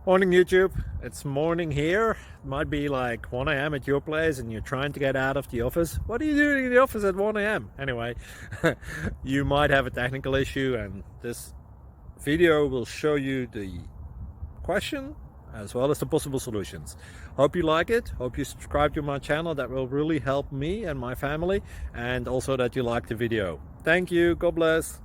Morning YouTube, it's morning here. It might be like 1 a.m. at your place and you're trying to get out of the office. What are you doing in the office at 1 a.m.? Anyway, you might have a technical issue and this video will show you the question as well as the possible solutions. Hope you like it, hope you subscribe to my channel. That will really help me and my family, and also that you like the video. Thank you, God bless.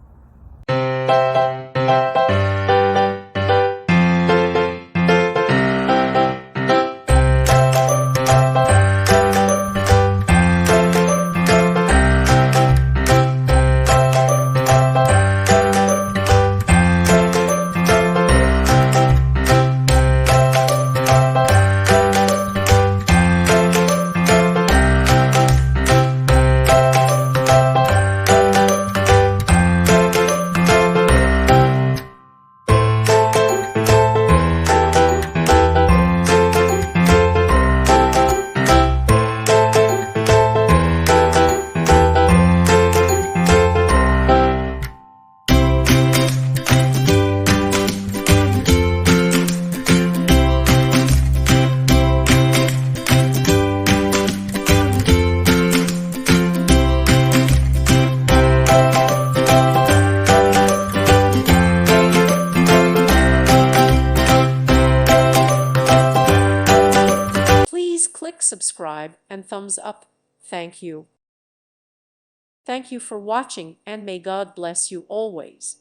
Please click subscribe and thumbs up. Thank you. Thank you for watching, and may God bless you always.